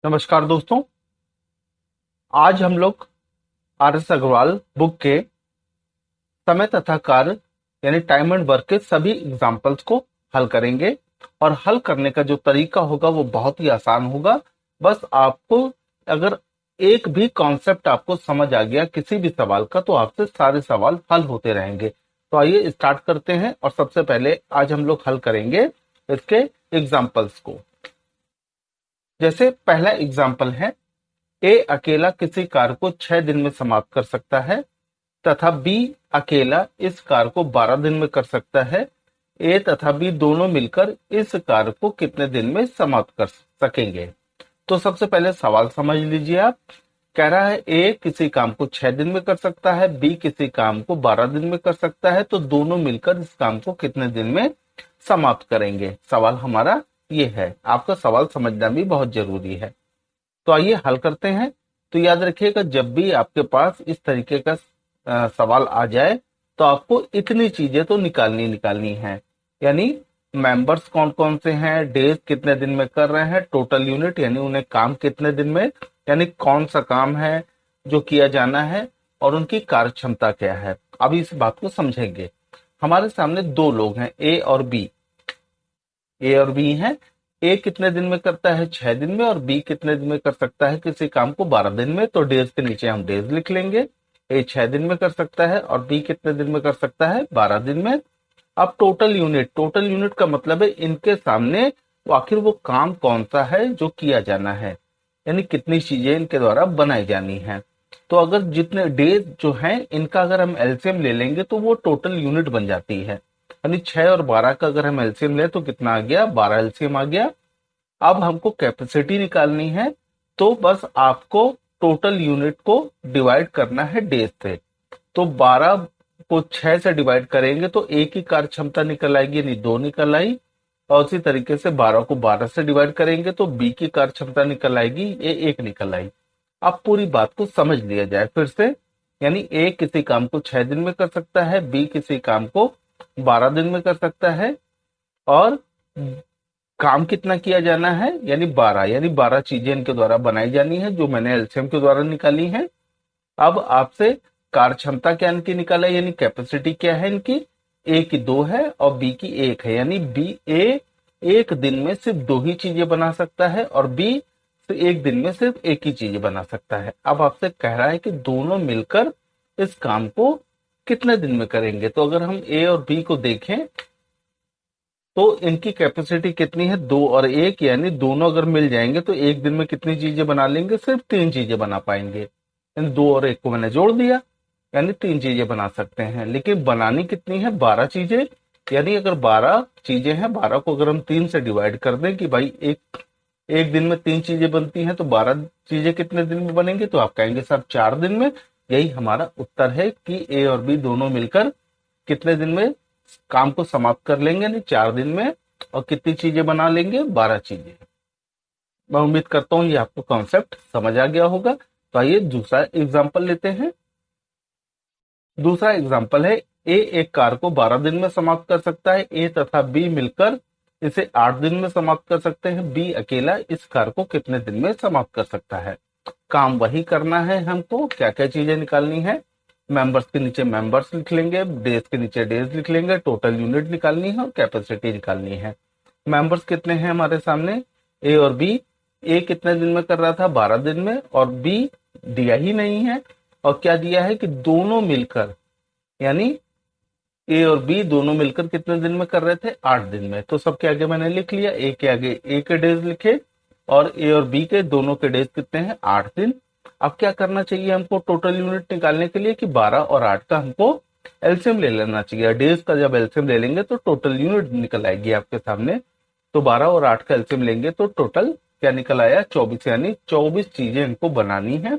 नमस्कार दोस्तों। आज हम लोग आर एस अग्रवाल बुक के समय तथा कार्य यानी टाइम एंड वर्क के सभी एग्जाम्पल्स को हल करेंगे। और हल करने का जो तरीका होगा वो बहुत ही आसान होगा। बस आपको अगर एक भी कॉन्सेप्ट आपको समझ आ गया किसी भी सवाल का तो आपसे सारे सवाल हल होते रहेंगे। तो आइए स्टार्ट करते हैं। और सबसे पहले आज हम लोग हल करेंगे इसके एग्जाम्पल्स को। जैसे पहला एग्जाम्पल है, ए अकेला किसी कार्य को 6 दिन में समाप्त कर सकता है तथा बी अकेला इस कार्य को 12 दिन में कर सकता है। ए तथा बी दोनों मिलकर इस कार्य को कितने दिन में समाप्त कर सकेंगे? तो सबसे पहले सवाल समझ लीजिए आप। कह रहा है ए किसी काम को 6 दिन में कर सकता है, बी किसी काम को 12 दिन में कर सकता है, तो दोनों मिलकर इस काम को कितने दिन में समाप्त करेंगे? सवाल हमारा ये है। आपका सवाल समझना भी बहुत जरूरी है। तो आइए हल करते हैं। तो याद रखिएगा, जब भी आपके पास इस तरीके का सवाल आ जाए तो आपको इतनी चीजें तो निकालनी है। यानी मेंबर्स कौन कौन से हैं, डेज कितने दिन में कर रहे हैं, टोटल यूनिट यानी उन्हें काम कितने दिन में, यानी कौन सा काम है जो किया जाना है, और उनकी कार्य क्षमता क्या है। अब इस बात को समझेंगे। हमारे सामने दो लोग हैं, ए और बी हैं। ए कितने दिन में करता है? 6 दिन में। और बी कितने दिन में कर सकता है किसी काम को? 12 दिन में। तो डेज के नीचे हम डेज लिख लेंगे। ए 6 दिन में कर सकता है और बी कितने दिन में कर सकता है? 12 दिन में। अब टोटल यूनिट का मतलब है इनके सामने वो आखिर वो काम कौन सा है जो किया जाना है, यानी कितनी चीजें इनके द्वारा बनाई जानी है। तो अगर जितने डेज जो हैं इनका अगर हम एलसीएम ले लेंगे तो वो टोटल यूनिट बन जाती है। यानी 6 और 12 का अगर हम एलसीएम लें तो कितना आ गया? 12 एलसीएम आ गया। अब हमको कैपेसिटी निकालनी है, तो बस आपको टोटल यूनिट को डिवाइड करना है डेज से। तो 12 को 6 से डिवाइड करेंगे तो एक ही कार्य क्षमता निकल आएगी, यानी 2 निकल आई। और उसी तरीके से 12 को 12 से डिवाइड करेंगे तो बी की कार्य क्षमता निकल आएगी, ये 1 निकल आई। अब पूरी बात को समझ लिया जाए फिर से। यानी ए किसी काम को 6 दिन में कर सकता है, बी किसी काम को 12 दिन में कर सकता है, और काम कितना किया जाना है? यानी 12, यानी 12 चीजें इनके द्वारा बनाई जानी है जो मैंने एलसीएम के द्वारा निकाली है। अब आपसे कार्य क्षमता क्या इनकी निकाला है, यानी कैपेसिटी क्या है इनकी? ए की 2 है और बी की 1 है, यानी बी ए एक दिन में सिर्फ 2 ही चीजें बना सकता है और बी एक दिन में सिर्फ एक ही चीज बना सकता है। अब आपसे कह रहा है कि दोनों मिलकर इस काम को कितने दिन में करेंगे। तो अगर हम ए और बी को देखें तो इनकी कैपेसिटी कितनी है? 2 और 1, यानी दोनों अगर मिल जाएंगे तो एक दिन में कितनी चीजें बना लेंगे? सिर्फ 3 चीजें बना पाएंगे। इन 2 और 1 को मैंने जोड़ दिया, यानी 3 चीजें बना सकते हैं। लेकिन बनानी कितनी है? 12 चीजें। यानी अगर 12 चीजें हैं, 12 को अगर हम 3 से डिवाइड कर दें कि भाई एक एक दिन में 3 चीजें बनती हैं, तो 12 चीजें कितने दिन में बनेंगी? तो आप कहेंगे सर 4 दिन में। यही हमारा उत्तर है कि ए और बी दोनों मिलकर कितने दिन में काम को समाप्त कर लेंगे, यानी 4 दिन में। और कितनी चीजें बना लेंगे? 12 चीजें। मैं उम्मीद करता हूं ये आपको कॉन्सेप्ट समझ आ गया होगा। तो आइए दूसरा एग्जाम्पल लेते हैं। दूसरा एग्जाम्पल है, ए एक कार को 12 दिन में समाप्त कर सकता है, ए तथा बी मिलकर इसे 8 दिन में समाप्त कर सकते हैं। बी अकेला इस कार को कितने दिन में समाप्त कर सकता है? काम वही करना है हमको। क्या क्या चीजें निकालनी है? मेंबर्स के नीचे मेंबर्स लिख लेंगे, डेज के नीचे डेज लिख लेंगे, टोटल यूनिट निकालनी है और कैपेसिटी निकालनी है। मेंबर्स कितने हैं हमारे सामने? ए और बी। ए कितने दिन में कर रहा था? 12 दिन में। और बी दिया ही नहीं है। और क्या दिया है कि दोनों मिलकर, यानी ए और बी दोनों मिलकर कितने दिन में कर रहे थे? 8 दिन में। तो सबके आगे मैंने लिख लिया, ए के आगे ए के डेज लिखे और ए और बी के दोनों के डेज कितने हैं? 8 दिन। अब क्या करना चाहिए हमको टोटल यूनिट निकालने के लिए कि 12 और 8 का हमको एलसीएम ले लेना चाहिए। डेज का जब एलसीएम ले लेंगे तो टोटल यूनिट निकल आएगी आपके सामने। तो 12 और 8 का एलसीएम लेंगे तो टोटल क्या निकल आया? 24, यानी 24 चीजें इनको बनानी है।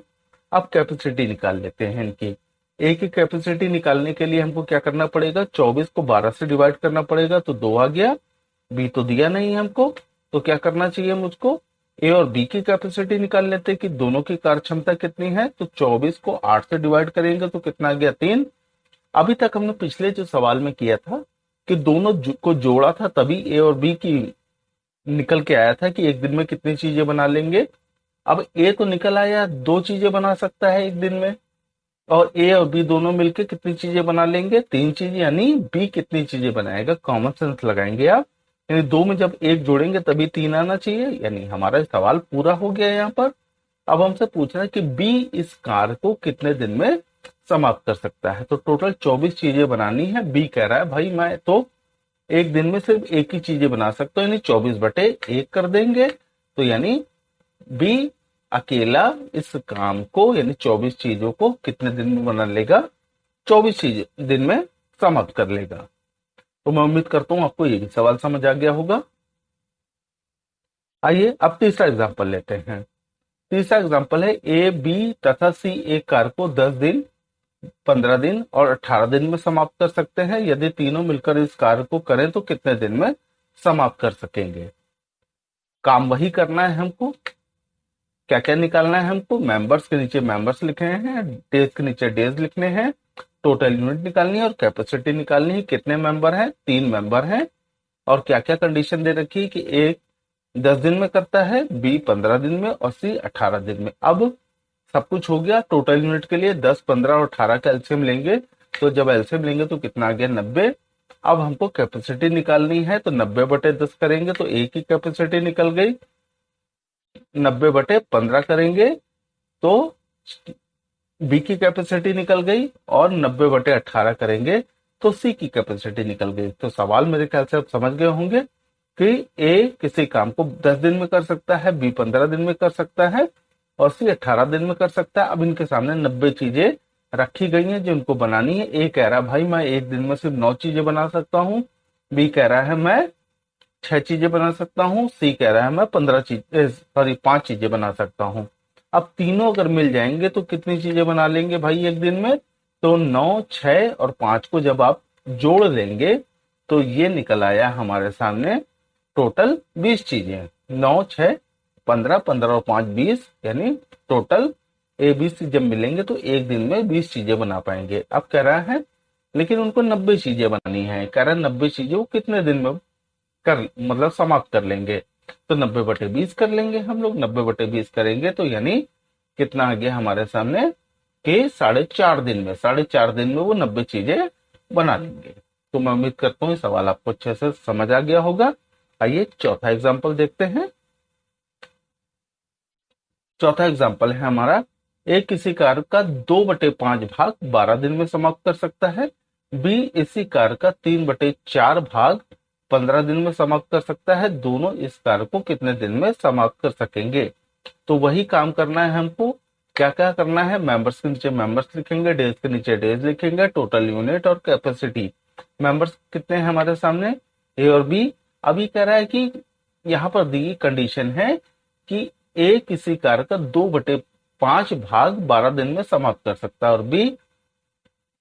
अब कैपेसिटी निकाल लेते हैं इनकी। ए की कैपेसिटी निकालने के लिए हमको क्या करना पड़ेगा? 24 को 12 से डिवाइड करना पड़ेगा, तो 2 आ गया। बी तो दिया नहीं है हमको, तो क्या करना चाहिए मुझको? ए और बी की कैपेसिटी निकाल लेते हैं कि दोनों की कार्य क्षमता कितनी है। तो 24 को 8 से डिवाइड करेंगे तो कितना आ गया? 3। अभी तक हमने पिछले जो सवाल में किया था कि दोनों को जोड़ा था, तभी ए और बी की निकल के आया था कि एक दिन में कितनी चीजें बना लेंगे। अब ए तो निकल आया, दो चीजें बना सकता है एक दिन में, और ए और बी दोनों मिलके कितनी चीजें बना लेंगे, तीन चीजें, यानी बी कितनी चीजें बनाएगा, कॉमन सेंस लगाएंगे आप, यानी दो में जब एक जोड़ेंगे तभी तीन आना चाहिए, यानी हमारा सवाल पूरा हो गया यहाँ पर। अब हमसे पूछ रहा है कि बी इस कार्य को कितने दिन में समाप्त कर सकता है, तो टोटल 24 चीजें बनानी है। बी कह रहा है भाई मैं तो एक दिन में सिर्फ एक ही चीजें बना सकता हूँ, यानी 24/1 कर देंगे, तो यानी बी अकेला इस काम को यानी 24 चीजों को कितने दिन में बना लेगा, 24 चीज दिन में समाप्त कर लेगा। तो मैं उम्मीद करता हूं आपको ये भी सवाल समझ आ गया होगा। आइए अब तीसरा एग्जांपल लेते हैं। तीसरा एग्जांपल है ए बी तथा सी एक कार्य को 10 दिन, 15 दिन और 18 दिन में समाप्त कर सकते हैं। यदि तीनों मिलकर इस कार्य को करें तो कितने दिन में समाप्त कर सकेंगे। काम वही करना है हमको, क्या क्या निकालना है हमको, मेंबर्स के नीचे मेंबर्स लिखे हैं, डेज के नीचे डेज लिखने हैं, टोटल यूनिट निकालनी है और कैपेसिटी निकालनी है। कितने मेंबर हैं, 3 मेंबर हैं, और क्या क्या कंडीशन दे रखी है कि ए 10 दिन में करता है, बी 15 दिन में और सी 18 दिन में। अब सब कुछ हो गया। टोटल यूनिट के लिए 10, 15 और 18 का एलसीएम लेंगे, तो जब एलसीएम लेंगे तो कितना आ गया, 90। अब हमको कैपेसिटी निकालनी है, तो 90/10 करेंगे तो ए की कैपेसिटी निकल गई, 90/15 करेंगे तो बी की कैपेसिटी निकल गई, और 90/18 करेंगे तो सी की कैपेसिटी निकल गई। तो सवाल मेरे ख्याल से आप समझ गए होंगे कि ए किसी काम को 10 दिन में कर सकता है, बी 15 दिन में कर सकता है और सी 18 दिन में कर सकता है। अब इनके सामने 90 चीजें रखी गई हैं जो इनको बनानी है। ए कह रहा है भाई मैं एक दिन में सिर्फ 9 चीजें बना सकता हूँ, बी कह रहा है मैं 6 चीजें बना सकता हूँ, सी कह रहा है मैं 5 चीजें बना सकता हूँ। अब तीनों अगर मिल जाएंगे तो कितनी चीजें बना लेंगे भाई एक दिन में, तो 9, 6 और 5 को जब आप जोड़ लेंगे तो ये निकल आया हमारे सामने टोटल 20 चीजें। 9, 6, 15, 15 और 5 20, यानी टोटल ए बी सी जब मिलेंगे तो एक दिन में 20 चीजें बना पाएंगे। अब कह रहा है लेकिन उनको 90 चीजें बनानी है, कह रहा है 90 चीजें वो कितने दिन में कर मतलब समाप्त कर लेंगे, तो 90/20 कर लेंगे हम लोग। 90/20 करेंगे तो यानी कितना आ गया हमारे सामने कि 4.5 दिन में, 4.5 दिन में वो 90 चीजें बना लेंगे। तो मैं उम्मीद करता हूँ सवाल आपको अच्छे से समझ आ गया होगा। आइए चौथा एग्जाम्पल देखते हैं। चौथा एग्जाम्पल है हमारा, ए किसी कार्य का 2/5 भाग 12 दिन में समाप्त कर सकता है, बी इसी कार्य का 3/4 भाग 15 दिन में समाप्त कर सकता है। दोनों इस कार्य को कितने दिन में समाप्त कर सकेंगे। तो वही काम करना है हमको। क्या क्या करना है, मेंबर्स के नीचे मेंबर्स लिखेंगे, डेज के नीचे डेज लिखेंगे, टोटल यूनिट और कैपेसिटी। मेंबर्स कितने हैं हमारे सामने, ए और बी। अभी कह रहा है कि यहाँ पर दी कंडीशन है कि ए किसी कार्य का 2/5 भाग 12 दिन में समाप्त कर सकता है, और बी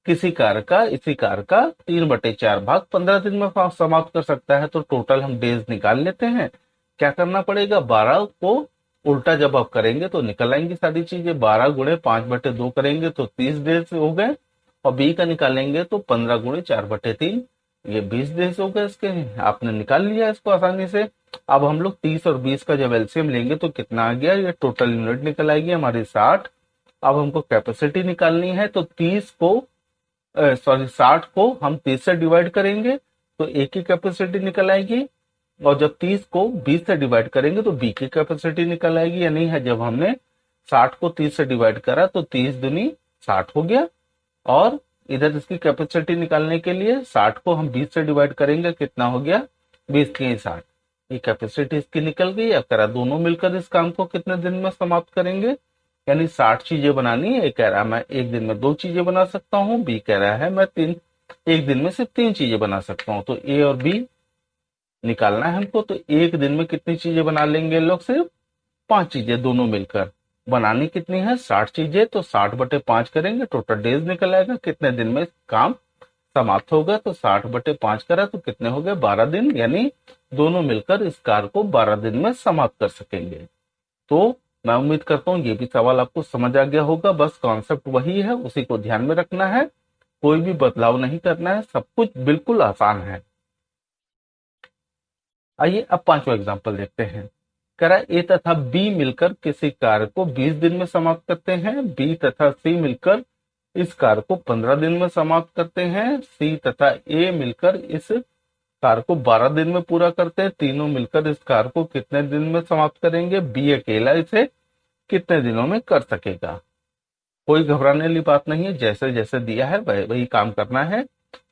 किसी कार्य का इसी कार्य का 3/4 भाग 15 दिन में समाप्त कर सकता है। तो टोटल हम डेज निकाल लेते हैं। क्या करना पड़ेगा, 12 को उल्टा जब आप करेंगे तो निकल आएंगी सारी चीजें। 12 गुणे 5/2 करेंगे तो 30 डेज हो गए, और बी का निकालेंगे तो 15 गुणे 4/3, ये 20 डेज हो गए इसके। आपने निकाल लिया इसको आसानी से। अब हम लोग 30 और 20 का जब एलसीएम लेंगे तो कितना आ गया, ये टोटल यूनिट निकल आएगी हमारी 60। अब हमको कैपेसिटी निकालनी है, तो 60 को हम 30 से डिवाइड करेंगे तो ए की कैपेसिटी निकल आएगी, और जब 30 को 20 से डिवाइड करेंगे तो बी की कैपेसिटी निकल आएगी। यानी है जब हमने 60 को 30 से डिवाइड करा तो 30 दूनी 60 हो गया, और इधर इसकी कैपेसिटी निकालने के लिए 60 को हम 20 से डिवाइड करेंगे, कितना हो गया 20 के 60, ये कैपेसिटी इसकी निकल गई। अब कह रहा दोनों मिलकर इस काम को कितने दिन में समाप्त करेंगे, यानी 60 चीजें बनानी है। ए कह रहा है मैं एक दिन में 2 चीजें बना सकता हूँ, बी कह रहा है मैं एक दिन में सिर्फ 3 चीजें बना सकता हूँ। तो ए और बी निकालना है हमको। तो एक दिन में कितनी चीजें बना लेंगे लोग, सिर्फ 5 चीजें दोनों मिलकर। बनानी कितनी है, 60 चीजें, तो 60/5 करेंगे, टोटल डेज निकल आएगा कितने दिन में काम समाप्त होगा। तो 60/5 करा तो कितने हो गए, 12 दिन, यानी दोनों मिलकर इस कार्य को 12 दिन में समाप्त कर सकेंगे। तो मैं उम्मीद करता हूँ ये भी सवाल आपको समझ आ गया होगा। बस कॉन्सेप्ट वही है, उसी को ध्यान में रखना है, कोई भी बदलाव नहीं करना है, सब कुछ बिल्कुल आसान है। आइए अब 5वां एग्जाम्पल देखते हैं। कह रहा है ए तथा बी मिलकर किसी कार्य को 20 दिन में समाप्त करते हैं, बी तथा सी मिलकर इस कार्य को 15 दिन में समाप्त करते हैं, सी तथा ए मिलकर इस कार्य को 12 दिन में पूरा करते हैं, तीनों मिलकर इस कार्य को कितने दिन में समाप्त करेंगे, बी अकेला इसे कितने दिनों में कर सकेगा। कोई घबराने वाली बात नहीं है, जैसे जैसे दिया है वही काम करना है।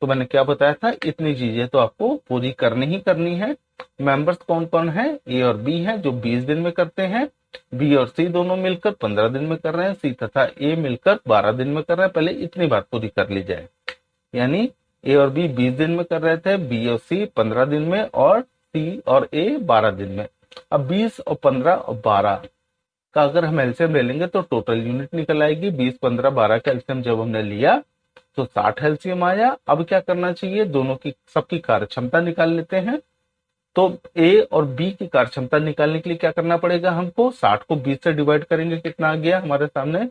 तो मैंने क्या बताया था, इतनी चीजें तो आपको पूरी करनी ही करनी है। मेंबर्स कौन कौन है, ए और बी है जो 20 दिन में करते हैं, बी और सी दोनों मिलकर 15 दिन में कर रहे हैं, सी तथा ए मिलकर 12 दिन में कर रहे हैं। पहले इतनी बात पूरी कर ली जाए, यानी ए और बी 20 दिन में कर रहे थे, बी और सी 15 दिन में और सी और ए 12 दिन में। अब 20 और 15 और 12 का अगर हम एलसीएम ले लेंगे तो टोटल यूनिट निकल आएगी। 20, 15, 12 का एलसीएम जब हमने लिया तो 60 एलसीएम आया। अब क्या करना चाहिए, दोनों की सबकी कार्य क्षमता निकाल लेते हैं। तो ए और बी की कार्य क्षमता निकालने के लिए क्या करना पड़ेगा हमको, 60 को 20 से डिवाइड करेंगे, कितना आ गया हमारे सामने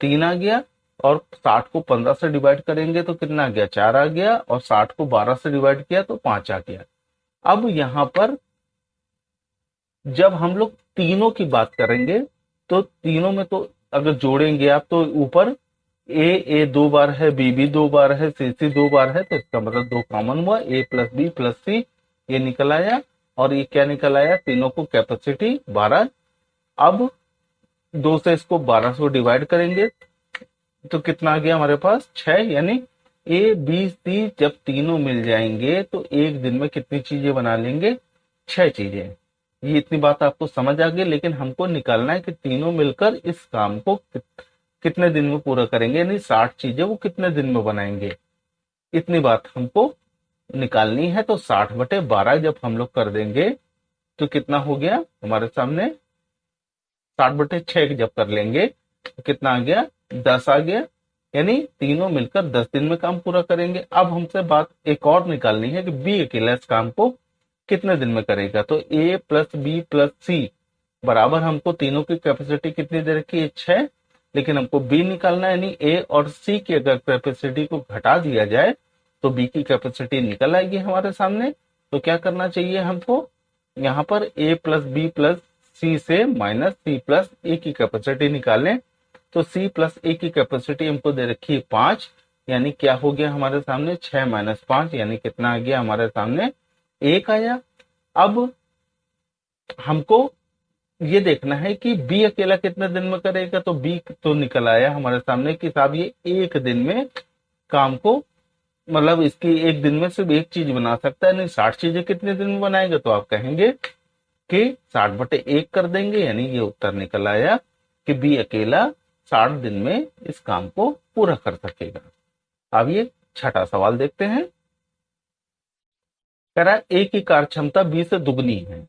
3 आ गया, और 60 को 15 से डिवाइड करेंगे तो कितना आ गया 4 आ गया, और 60 को 12 से डिवाइड किया तो 5 आ गया। अब यहां पर जब हम लोग तीनों की बात करेंगे तो तीनों में तो अगर जोड़ेंगे आप तो ऊपर ए 2 बार है, बी 2 बार है, सी 2 बार है, तो इसका मतलब 2 कॉमन हुआ, ए प्लस बी प्लस सी ये निकल आया। और ये क्या निकल आया, तीनों को कैपेसिटी 12। अब 2 से इसको 12 से डिवाइड करेंगे तो कितना आ गया हमारे पास 6, यानी ए बी सी जब तीनों मिल जाएंगे तो एक दिन में कितनी चीजें बना लेंगे, 6 चीजें। ये इतनी बात आपको समझ आ गई, लेकिन हमको निकालना है कि तीनों मिलकर इस काम को कितने दिन में पूरा करेंगे, यानी 60 चीजें वो कितने दिन में बनाएंगे, इतनी बात हमको निकालनी है। तो 60/12 जब हम लोग कर देंगे तो कितना हो गया हमारे सामने, 60/6 जब कर लेंगे तो कितना आ गया 10 आ गया, यानी तीनों मिलकर 10 दिन में काम पूरा करेंगे। अब हमसे बात एक और निकालनी है कि बी अकेला इस काम को कितने दिन में करेगा। तो ए प्लस बी प्लस सी बराबर हमको तीनों की कैपेसिटी कितनी दे रखी है 6, लेकिन हमको बी निकालना है, यानी ए और सी की अगर कैपेसिटी को घटा दिया जाए तो बी की कैपेसिटी निकल आएगी हमारे सामने। तो क्या करना चाहिए हमको, यहाँ पर ए प्लस बी प्लस सी से माइनस सी प्लस ए की कैपेसिटी निकालें। तो सी प्लस ए की कैपेसिटी हमको दे रखी है 5, यानी क्या हो गया हमारे सामने 6 माइनस 5, यानी कितना आ गया हमारे सामने 1 आया। अब हमको ये देखना है कि बी अकेला कितने दिन में करेगा, तो बी तो निकल आया हमारे सामने कि साहब ये एक दिन में काम को, मतलब इसकी एक दिन में सिर्फ एक चीज बना सकता है, नहीं 60 चीजें कितने दिन में बनाएगा। तो आप कहेंगे कि 60/1 कर देंगे, यानी ये उत्तर निकल आया कि बी अकेला 60 दिन में इस काम को पूरा कर सकेगा। अब ये छठा सवाल देखते हैं। कह रहा है ए की कार्य क्षमता बी से दुगनी है,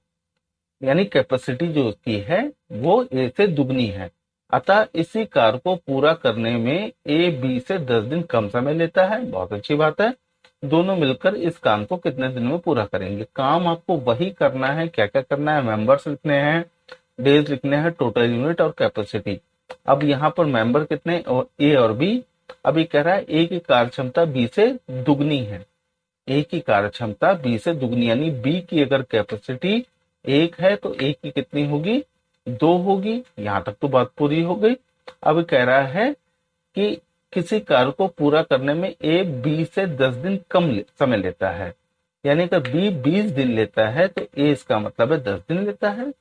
यानी कैपेसिटी जो उसकी है वो ए से दुगनी है, अतः इसी कार्य को पूरा करने में ए बी से 10 दिन कम समय लेता है। बहुत अच्छी बात है, दोनों मिलकर इस काम को कितने दिन में पूरा करेंगे। काम आपको वही करना है, क्या क्या करना है, मेंबर्स लिखने हैं, डेज लिखने हैं, टोटल यूनिट और कैपेसिटी। अब यहाँ पर मेंबर कितने, ए और बी। अभी कह रहा है ए की कार्य क्षमता बी से दुगनी है, ए की कार्य क्षमता बी से दुगनी, यानी बी की अगर कैपेसिटी 1 है तो ए की कितनी होगी 2 होगी। यहां तक तो बात पूरी हो गई। अब कह रहा है कि किसी कार्य को पूरा करने में ए बी से 10 दिन कम समय लेता है, यानी अगर बी 20 दिन लेता है तो ए इसका मतलब है 10 दिन लेता है,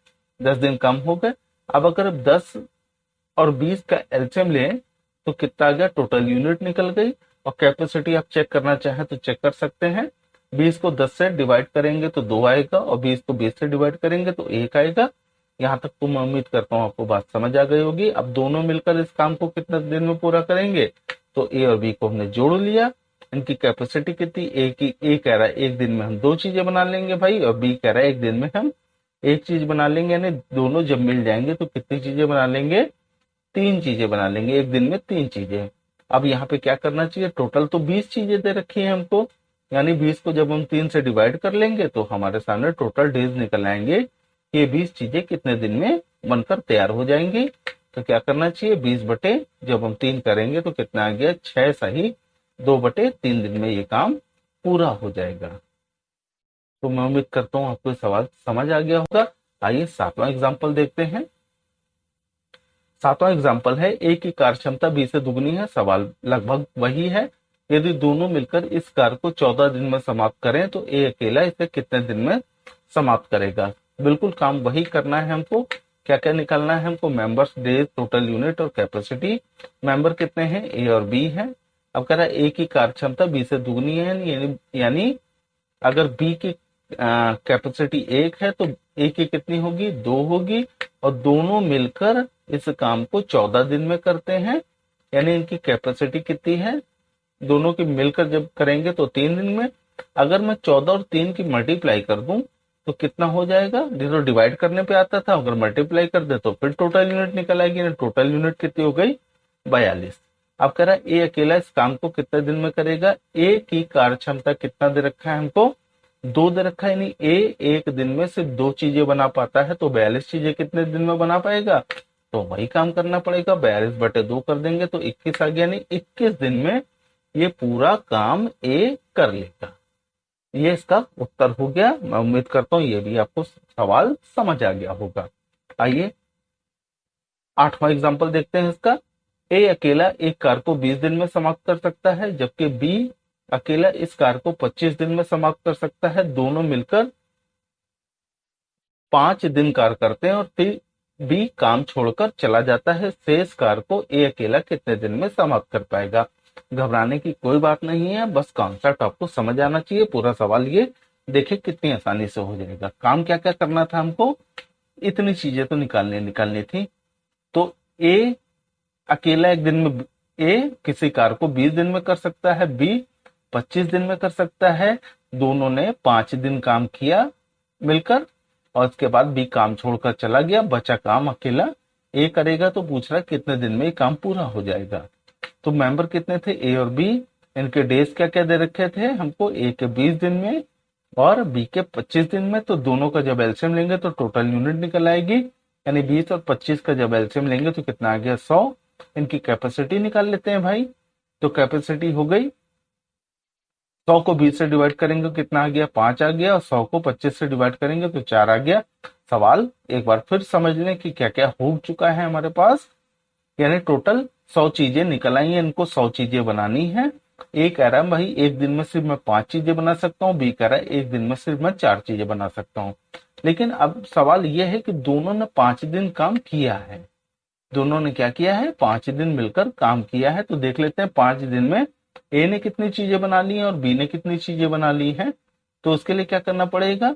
10 दिन कम हो गए। अब अगर 10 और 20 का एलसीएम लें तो कितना आ गया, टोटल यूनिट निकल गई। और कैपेसिटी आप चेक करना चाहें तो चेक कर सकते हैं, 20 को 10 से डिवाइड करेंगे तो 2 आएगा, और 20 को 20 से डिवाइड करेंगे तो 1 आएगा। यहां तक तो मैं उम्मीद करता हूं आपको बात समझ आ गई होगी। अब दोनों मिलकर इस काम को कितने दिन में पूरा करेंगे, तो ए और बी को हमने जोड़ लिया, इनकी कैपेसिटी कितनी, ए कह रहा है एक दिन में हम 2 चीजें बना लेंगे भाई, और बी कह रहा है एक दिन में हम 1 चीज बना लेंगे, यानी दोनों जब मिल जाएंगे तो कितनी चीजें बना लेंगे, 3 चीजें बना लेंगे, एक दिन में 3 चीजें। अब यहाँ पे क्या करना चाहिए, टोटल तो 20 चीजें दे रखी है हमको, यानी 20 को जब हम 3 से डिवाइड कर लेंगे तो हमारे सामने टोटल डेज निकल आएंगे, ये 20 चीजें कितने दिन में बनकर तैयार हो जाएंगी। तो क्या करना चाहिए, 20 बटे जब हम 3 करेंगे तो कितना आ गया 6 सही 2/3 दिन में ये काम पूरा हो जाएगा। तो मैं उम्मीद करता हूँ आपको सवाल समझ आ गया होगा। आइए सातवां एग्जाम्पल देखते हैं। सातवां एग्जाम्पल है ए की कार्यक्षमता बी से दुगनी है। सवाल लगभग वही है, यदि दोनों मिलकर इस कार्य को 14 दिन में समाप्त करें तो ए अकेला इसे कितने दिन में समाप्त करेगा। बिल्कुल काम वही करना है हमको। क्या क्या निकालना है हमको, मेंबर्स, डेज, टोटल यूनिट और कैपेसिटी। मेंबर कितने हैं, ए और बी है। अब कह रहा है ए की कार्यक्षमता बी से दुगनी है, यानी अगर बी की कैपेसिटी 1 है तो ए की कितनी होगी, 2 होगी, और दोनों मिलकर इस काम को 14 दिन में करते हैं, यानी इनकी कैपेसिटी कितनी है, दोनों की मिलकर जब करेंगे तो 3 दिन में। अगर मैं 14 और 3 की मल्टीप्लाई कर दूं तो कितना हो जाएगा, ये तो डिवाइड करने पे आता था, अगर मल्टीप्लाई कर दे तो फिर टोटल यूनिट निकल आएगी। टोटल यूनिट कितनी हो गई, 42। अब कह रहा है ए अकेला इस काम को कितने दिन में करेगा। ए की कार्यक्षमता कितना दे रखा है हमको, 2 दे रखा है, यानी ए एक दिन में सिर्फ 2 चीजें बना पाता है, तो 42 चीजें कितने दिन में बना पाएगा, तो वही काम करना पड़ेगा। 42/2 कर देंगे तो 21 आ गया, यानी 21 दिन में ये पूरा काम ए कर लेगा। ये इसका उत्तर हो गया। मैं उम्मीद करता हूं ये भी आपको सवाल समझ आ गया होगा। आइए 8वां एग्जाम्पल देखते हैं इसका। ए अकेला एक कार को 20 दिन में समाप्त कर सकता है, जबकि बी अकेला इस कार को 25 दिन में समाप्त कर सकता है। दोनों मिलकर 5 दिन कार करते हैं और फिर बी काम छोड़कर चला जाता है। शेष कार को ए अकेला कितने दिन में समाप्त कर पाएगा। घबराने की कोई बात नहीं है, बस कॉन्सेप्ट आपको समझ आना चाहिए। पूरा सवाल ये देखिए कितनी आसानी से हो जाएगा। काम क्या क्या करना था हमको, इतनी चीजें तो निकालनी थी। तो ए अकेला एक दिन में, ए किसी कार को 20 दिन में कर सकता है, बी 25 दिन में कर सकता है। दोनों ने 5 दिन काम किया मिलकर और उसके बाद बी काम छोड़कर चला गया, बचा काम अकेला ए करेगा। तो पूछ रहा कितने दिन में काम पूरा हो जाएगा। तो मेंबर कितने थे, ए और बी। इनके डेज क्या क्या दे रखे थे हमको, ए के 20 दिन में और बी के 25 दिन में। तो दोनों का जब एलसीएम लेंगे तो टोटल यूनिट निकल आएगी, यानी 20 और 25 का जब एलसीएम लेंगे तो कितना आ गया, 100। इनकी कैपेसिटी निकाल लेते हैं भाई। तो कैपेसिटी हो गई, 100 को 20 से डिवाइड करेंगे कितना आ गया, 5 आ गया, और 100 को 25 से डिवाइड करेंगे तो 4 आ गया। सवाल एक बार फिर समझ लें कि क्या क्या हो चुका है हमारे पास, यानी टोटल 100 चीजें निकल आई हैं, इनको 100 चीजें बनानी है। ए कह रहा है भाई एक दिन में सिर्फ मैं 5 चीजें बना सकता हूँ, बी कह रहा है एक दिन में सिर्फ मैं 4 चीजें बना सकता हूँ। लेकिन अब सवाल यह है कि दोनों ने 5 दिन काम किया है, दोनों ने क्या किया है, 5 दिन मिलकर काम किया है। तो देख लेते हैं 5 दिन में ए ने कितनी चीजें बना ली हैं और बी ने कितनी चीजें बना ली हैं। तो उसके लिए क्या करना पड़ेगा,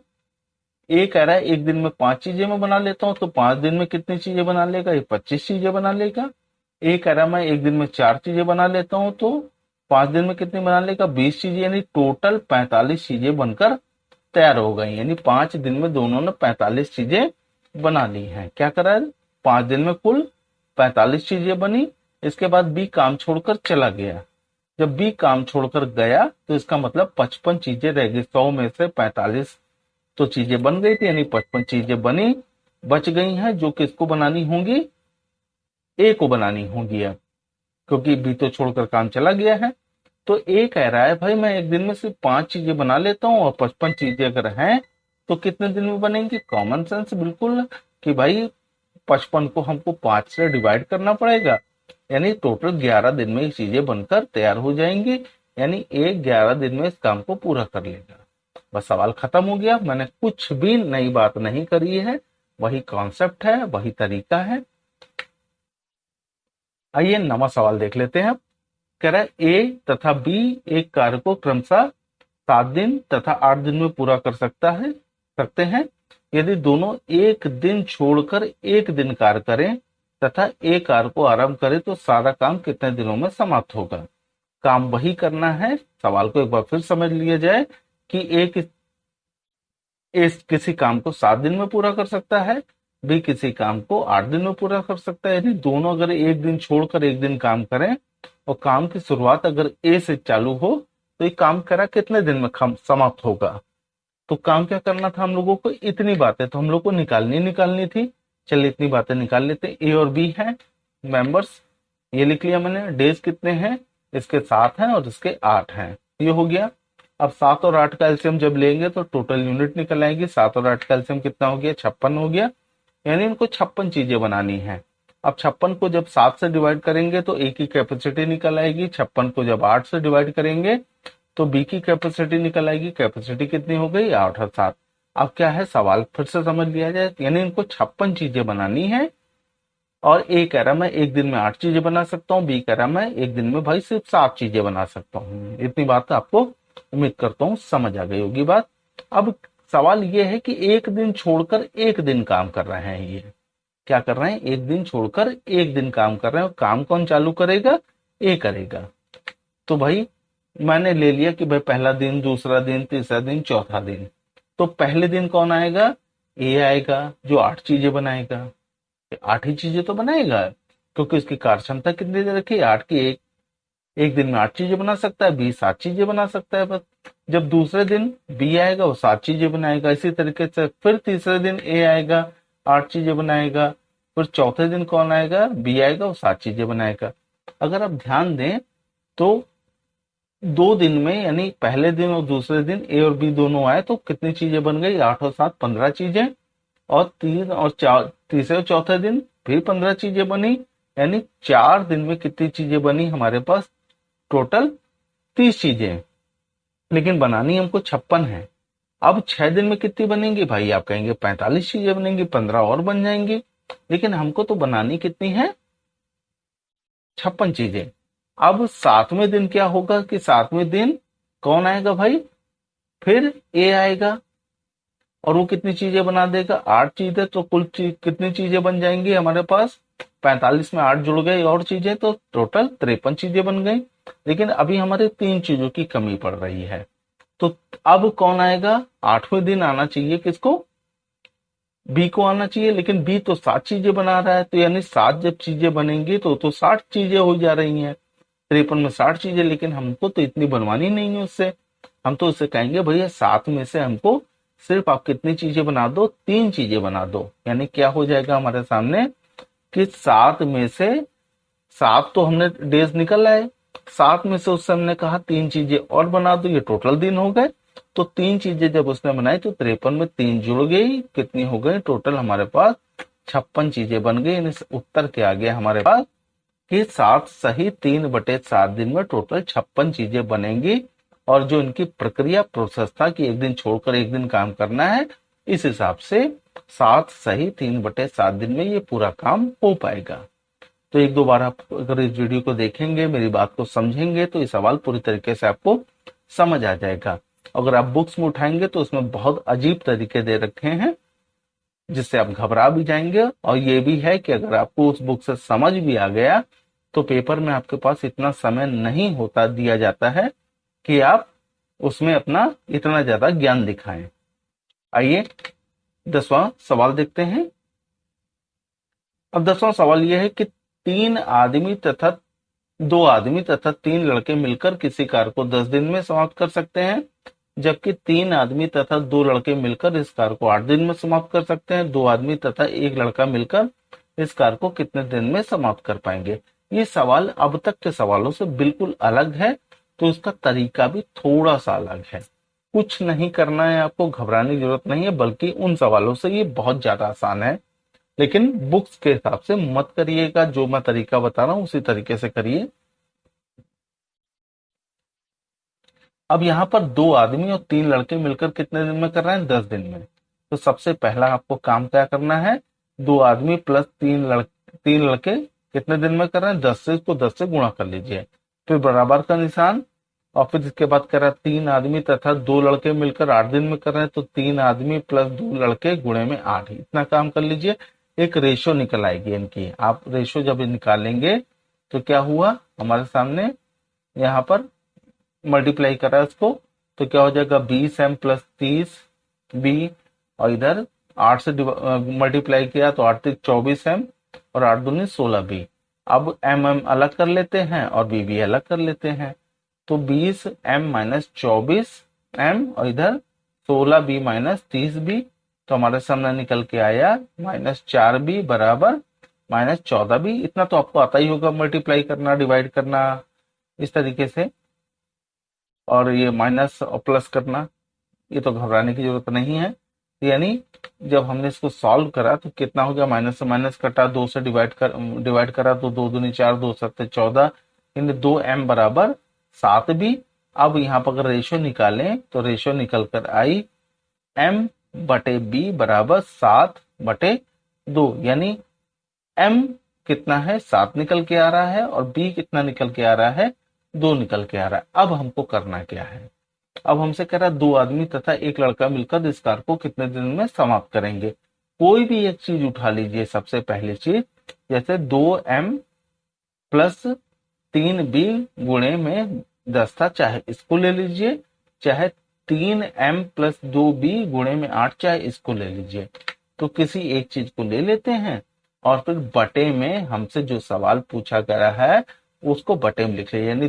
ए कह रहा है एक दिन में 5 चीजें मैं बना लेता हूं, तो 5 दिन में कितनी चीजें बना लेगा, ये 25 चीजें बना लेगा। ए कह रहा है मैं एक दिन में 4 चीजें बना लेता हूं, तो 5 दिन में कितनी बना लेगा, 20 चीजें, यानी टोटल 45 चीजें बनकर तैयार हो गई। यानी 5 दिन में दोनों ने 45 चीजें बना ली हैं। क्या करा है, 5 दिन में कुल 45 चीजें बनी। इसके बाद बी काम छोड़कर चला गया। जब बी काम छोड़कर गया तो इसका मतलब 55 चीजें रह गई। 100 में से 45 तो चीजें बन गई थी, यानी 55 चीजें बनी, बच गई हैं, जो किसको बनानी होंगी, ए को बनानी होंगी अब, क्योंकि बी तो छोड़कर काम चला गया है। तो ए कह रहा है भाई मैं एक दिन में सिर्फ 5 चीजें बना लेता हूं और 55 चीजें अगर हैं तो कितने दिन में बनेंगी। कॉमन सेंस बिल्कुल कि भाई 55 को हमको 5 से डिवाइड करना पड़ेगा, यानी टोटल 11 दिन में ये चीजें बनकर तैयार हो जाएंगी, यानी एक 11 दिन में इस काम को पूरा कर लेगा। बस सवाल खत्म हो गया। मैंने कुछ भी नई बात नहीं करी है, वही कॉन्सेप्ट है, वही तरीका है। आइए 9वां सवाल देख लेते हैं। कह रहा है ए तथा बी एक कार्य को क्रमशः 7 दिन तथा 8 दिन में पूरा कर सकते हैं। यदि दोनों एक दिन छोड़कर एक दिन कार्य करें तथा एक कार्य को आरंभ करें तो सारा काम कितने दिनों में समाप्त होगा। काम वही करना है। सवाल को एक बार फिर समझ लिया जाए कि ए किसी काम को 7 दिन में पूरा कर सकता है, बी किसी काम को 8 दिन में पूरा कर सकता है। यानी दोनों अगर एक दिन छोड़कर एक दिन काम करें और काम की शुरुआत अगर ए से चालू हो तो ये काम करा कितने दिन में समाप्त होगा। तो काम क्या करना था हम लोगों को, इतनी बातें तो हम लोग को निकालनी थी। चलिए इतनी बातें निकाल लेते हैं। ए और बी है मेंबर्स, ये लिख लिया मैंने। डेज कितने हैं, इसके 7 हैं और इसके 8 हैं, ये हो गया। अब 7 और 8 का एलसीएम जब लेंगे तो टोटल यूनिट निकल आएगी। 7 और 8 का एलसीएम कितना हो गया? 56 हो गया। यानी इनको 56 चीजें बनानी है। अब 56 को जब 7 से डिवाइड करेंगे तो ए की कैपेसिटी निकल आएगी। 56 को जब 8 से डिवाइड करेंगे तो बी की कैपेसिटी निकल आएगी। कैपेसिटी कितनी हो गई? 8 और 7। अब क्या है, सवाल फिर से समझ लिया जाए। यानी इनको 56 चीजें बनानी है और ए कह रहा मैं एक दिन में 8 चीजें बना सकता हूँ, बी कह रहा मैं एक दिन में भाई सिर्फ 7 चीजें बना सकता हूँ। इतनी बात आपको उम्मीद करता हूँ समझ आ गई होगी बात। अब सवाल ये है कि एक दिन छोड़कर एक दिन काम कर रहे हैं। ये क्या कर रहे हैं? एक दिन छोड़कर एक दिन काम कर रहे हैं। और काम कौन चालू करेगा? ए करेगा। तो भाई मैंने ले लिया कि भाई पहला दिन, दूसरा दिन, तीसरा दिन, चौथा दिन। तो पहले दिन कौन आएगा? ए आएगा, जो 8 चीजें बनाएगा। 8 ही चीजें तो बनाएगा क्योंकि उसकी कार्य क्षमता कितनी दे रखी है? 8 की। एक दिन में 8 चीजें बना सकता है, बी 7 चीजें बना सकता है बस। जब दूसरे दिन बी आएगा वो 7 चीजें बनाएगा। इसी तरीके से फिर तीसरे दिन ए आएगा, 8 चीजें बनाएगा। फिर चौथे दिन कौन आएगा? बी आएगा, वो 7 चीजें बनाएगा। अगर आप ध्यान दें तो 2 दिन में, यानी पहले दिन और दूसरे दिन ए और बी दोनों आए तो कितनी चीजें बन गई? 8 और 7 15 चीजें। और 3 और 4 तीसरे और चौथे दिन फिर 15 चीजें बनी। यानी 4 दिन में कितनी चीजें बनी हमारे पास? टोटल 30 चीजें। लेकिन बनानी हमको 56 है। अब 6 दिन में कितनी बनेंगी? भाई आप कहेंगे 45 चीजें बनेंगी, 15 और बन जाएंगी। लेकिन हमको तो बनानी कितनी है? 56 चीजें। अब 7वें दिन क्या होगा कि 7वें दिन कौन आएगा भाई? फिर ए आएगा और वो कितनी चीजें बना देगा? 8 चीजें। तो कुल कितनी चीजें बन जाएंगी हमारे पास? 45 में 8 जुड़ गए और चीजें, तो टोटल 53 चीजें बन गई। लेकिन अभी हमारे 3 चीजों की कमी पड़ रही है। तो अब कौन आएगा? 8वें दिन आना चाहिए किसको? बी को आना चाहिए। लेकिन बी तो 7 चीजें बना रहा है, तो यानी 7 जब चीजें बनेंगी तो 60 चीजें हो जा रही हैं। 53 में 60 चीजें। लेकिन हमको तो इतनी बनवानी नहीं है उससे। हम तो उससे कहेंगे भैया 7 में से हमको सिर्फ आप कितनी चीजें बना दो? 3 चीजें बना दो। यानी क्या हो जाएगा हमारे सामने कि 7 में से 7 तो हमने डेज निकल आए, 7 में से उससे हमने कहा 3 चीजें और बना दो, ये टोटल दिन हो गए। तो 3 चीजें जब उसने बनाई तो 53 में 3 जुड़ गई, कितनी हो गई? टोटल हमारे पास 56 चीजें बन गई। इस उत्तर के आगे हमारे पास कि 7 सही 3/7 दिन में टोटल 56 चीजें बनेंगी। और जो इनकी प्रक्रिया प्रोसेस था कि एक दिन छोड़कर एक दिन काम करना है, इस हिसाब से 7 सही 3/7 दिन में ये पूरा काम हो पाएगा। तो एक दो बार आप अगर इस वीडियो को देखेंगे, मेरी बात को समझेंगे, तो ये सवाल पूरी तरीके से आपको समझ आ जाएगा। अगर आप बुक्स में उठाएंगे तो उसमें बहुत अजीब तरीके दे रखे हैं जिससे आप घबरा भी जाएंगे। और ये भी है कि अगर आपको उस बुक से समझ भी आ गया तो पेपर में आपके पास इतना समय नहीं होता, दिया जाता है कि आप उसमें अपना इतना ज्यादा ज्ञान दिखाएं। आइए 10वां सवाल देखते हैं। अब 10वां सवाल यह है कि 2 आदमी तथा 3 लड़के मिलकर किसी कार्य को 10 दिन में समाप्त कर सकते हैं, जबकि 3 आदमी तथा 2 लड़के मिलकर इस कार्य को 8 दिन में समाप्त कर सकते हैं। 2 आदमी तथा 1 लड़का मिलकर इस कार्य को कितने दिन में समाप्त कर पाएंगे? ये सवाल अब तक के सवालों से बिल्कुल अलग है, तो इसका तरीका भी थोड़ा सा अलग है। कुछ नहीं करना है, आपको घबराने की जरूरत नहीं है, बल्कि उन सवालों से ये बहुत ज्यादा आसान है। लेकिन बुक्स के हिसाब से मत करिएगा, जो मैं तरीका बता रहा हूं उसी तरीके से करिए। अब यहाँ पर 2 आदमी और 3 लड़के मिलकर कितने दिन में कर रहे हैं? 10 दिन में। तो सबसे पहला आपको काम क्या करना है? 2 आदमी प्लस 3 लड़के कितने दिन में कर रहे हैं? 10 से, इसको 10 से गुणा कर लीजिए, फिर बराबर का निशान। और फिर इसके बाद कर रहा है 3 आदमी तथा 2 लड़के मिलकर 8 दिन में कर रहे हैं, तो 3 आदमी प्लस 2 लड़के गुणे में 8, इतना काम कर लीजिए। एक रेशो निकल आएगी इनकी। आप रेशो जब निकालेंगे तो क्या हुआ हमारे सामने? यहाँ पर मल्टीप्लाई करा उसको, तो क्या हो जाएगा? 20m plus 30b। और इधर 8 से मल्टीप्लाई किया तो 8 3 24m और 8 दूनी 16b। अब m अलग कर लेते हैं और b अलग कर लेते हैं, तो 20m माइनस 24m और इधर 16b माइनस 30b। तो हमारे सामने निकल के आया -4b बराबर -14b। इतना तो आपको आता ही होगा, मल्टीप्लाई करना, डिवाइड करना, इस तरीके से। और ये माइनस और प्लस करना, ये तो घबराने की जरूरत नहीं है। यानी जब हमने इसको सॉल्व करा तो कितना हो गया, माइनस से माइनस कटा, 2 से डिवाइड करा तो 2 दूनी 4, 2 सत्ते 14, यानी 2m बराबर 7b। अब यहाँ पर अगर रेशो निकालें तो रेशो निकल कर आई m बटे b बराबर 7/2, यानी m कितना है 7 निकल के आ रहा है और b कितना निकल के आ रहा है 2 निकल के आ रहा है। अब हमको करना क्या है, अब हमसे कह रहा है 2 आदमी तथा 1 लड़का मिलकर इस कार को कितने दिन में समाप्त करेंगे। कोई भी एक चीज उठा लीजिए, सबसे पहली चीज जैसे 2m प्लस 3b गुणे में 10 था, चाहे इसको ले लीजिए, चाहे 3m प्लस 2b गुणे में 8, चाहे इसको ले लीजिए। तो किसी एक चीज को ले लेते हैं और फिर बटे में हमसे जो सवाल पूछा गया है उसको बटे में लिख ले, यानी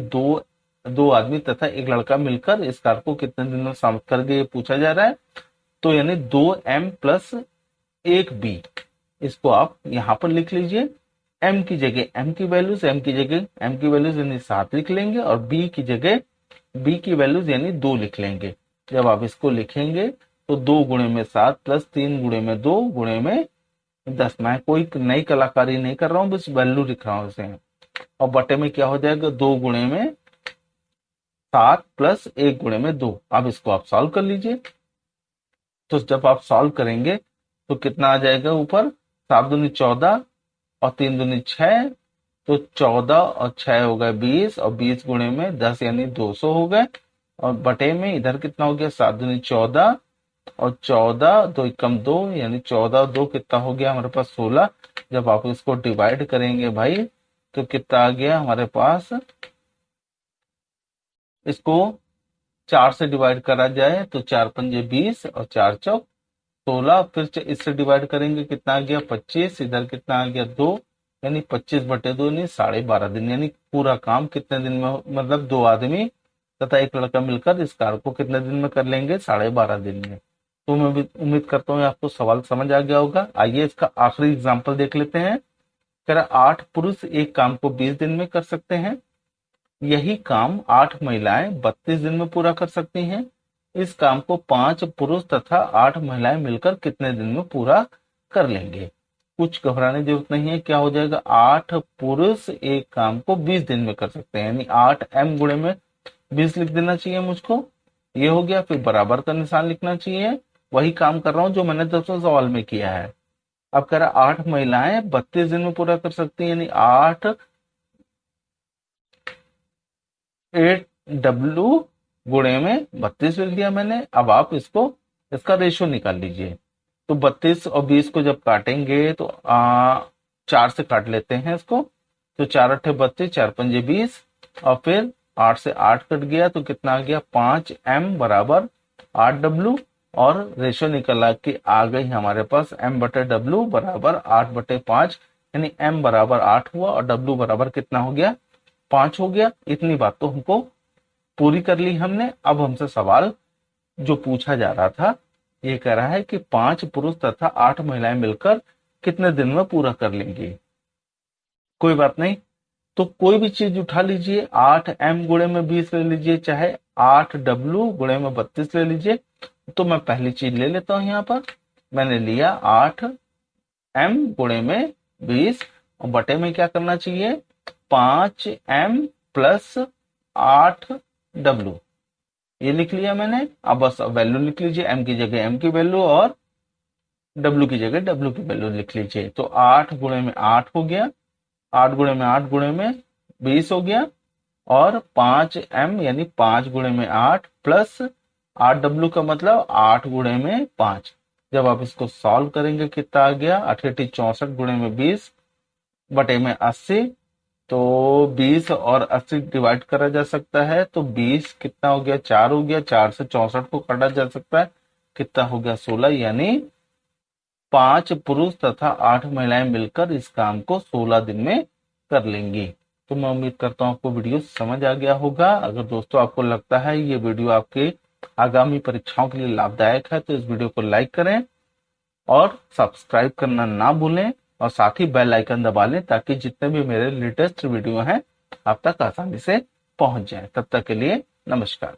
दो आदमी तथा 1 लड़का मिलकर इस कार को कितने दिन में समाप्त कर गए, ये पूछा जा रहा है। तो यानी 2m प्लस 1b, इसको आप यहां पर लिख लीजिए। m की जगह m की वैल्यूज यानी 7 लिख लेंगे और b की जगह b की वैल्यूज यानी 2 लिख लेंगे। जब आप इसको लिखेंगे तो 2 गुणे में 7 प्लस 3 गुणे में 2 गुणे में 10। मैं कोई नई कलाकारी नहीं कर रहा हूं, बस वैल्यू लिख रहा हूं इसे। और बटे में क्या हो जाएगा, 2 गुणे में 7 प्लस 1 गुणे में 2। अब इसको आप सॉल्व कर लीजिए। तो जब आप सॉल्व करेंगे तो कितना आ जाएगा, ऊपर 7 दूनी 14 और 3 दूनी 6, तो 14 और 6 हो गए 20 और 20 गुणे में 10 यानी 200 हो गए। और बटे में इधर कितना हो गया, 7 दूनी 14 और 14 2 एकम 2 यानी 14 और 2 कितना हो गया हमारे पास 16। जब आप इसको डिवाइड करेंगे भाई तो कितना आ गया हमारे पास, इसको 4 से डिवाइड करा जाए तो 4 पंजे 20 और 4 चौक 16, फिर इससे डिवाइड करेंगे कितना आ गया 25, इधर कितना आ गया 2, यानी 25/2 यानी 12.5 दिन। यानी पूरा काम कितने दिन में, मतलब 2 आदमी तथा 1 लड़का मिलकर इस कार को कितने दिन में कर लेंगे, 12.5 दिन में। तो मैं भी उम्मीद करता हूँ आपको सवाल समझ आ गया होगा। आइए इसका आखिरी एग्जाम्पल देख लेते हैं। कह रहा 8 पुरुष एक काम को 20 दिन में कर सकते हैं, यही काम 8 महिलाएं 32 दिन में पूरा कर सकती हैं। इस काम को 5 पुरुष तथा 8 महिलाएं मिलकर कितने दिन में पूरा कर लेंगे। कुछ घबराने की जरूरत नहीं है, क्या हो जाएगा, 8 पुरुष एक काम को 20 दिन में कर सकते हैं, यानी 8m गुणे में 20 लिख देना चाहिए मुझको, ये हो गया। फिर बराबर का निशान लिखना चाहिए, वही काम कर रहा हूं जो मैंने 200 सवाल में किया है। अब कह रहा 8 महिलाएं 32 दिन में पूरा कर सकती है, यानी 8w गुणे में 32 लिख दिया मैंने। अब आप इसका रेशियो निकाल लीजिए। तो 32 और 20 को जब काटेंगे तो 4 से काट लेते हैं इसको, तो 4 अट्ठे 32, 4 पंजे 20 और फिर 8 से 8 कट गया तो कितना आ गया, 5m बराबर 8w। और रेशियो निकला कि आ गई हमारे पास m/w बराबर 8/5, यानी m बराबर 8 हुआ और w बराबर कितना हो गया, 5 हो गया। इतनी बात तो हमको पूरी कर ली हमने। अब हमसे सवाल जो पूछा जा रहा था ये कह रहा है कि 5 पुरुष तथा 8 महिलाएं मिलकर कितने दिन में पूरा कर लेंगी। कोई बात नहीं, तो कोई भी चीज उठा लीजिए, 8m गुणे में 20 ले लीजिए, चाहे 8w गुणे में 32 ले लीजिए। तो मैं पहली चीज ले लेता हूं, यहां पर मैंने लिया 8m गुणे में 20 और बटे में क्या करना चाहिए, 5m प्लस 8w, ये लिख लिया मैंने। अब बस वैल्यू लिख लीजिए, m की जगह m की वैल्यू और w की जगह w की वैल्यू लिख लीजिए। तो 8 गुणे में 8 हो गया, 8 गुणे में 8 गुणे में 20 हो गया और 5m यानी 5 गुणे में 8 प्लस 8w का मतलब 8 गुणे में 5। जब आप इसको सॉल्व करेंगे कितना आ गया, 8 64 गुणे में 20 बटे में 80। तो 20 और 80 डिवाइड करा जा सकता है, तो 20 कितना हो गया, 4 हो गया, 4 से 64 को काटा जा सकता है, कितना हो गया 16, यानी 5 पुरुष तथा 8 महिलाएं मिलकर इस काम को 16 दिन में कर लेंगी। तो मैं उम्मीद करता हूं आपको वीडियो समझ आ गया होगा। अगर दोस्तों आपको लगता है ये वीडियो आपके आगामी परीक्षाओं के लिए लाभदायक है तो इस वीडियो को लाइक करें और सब्सक्राइब करना ना भूलें और साथ ही बेल आइकन दबा लें ताकि जितने भी मेरे लेटेस्ट वीडियो हैं आप तक आसानी से पहुंच जाएं। तब तक के लिए नमस्कार।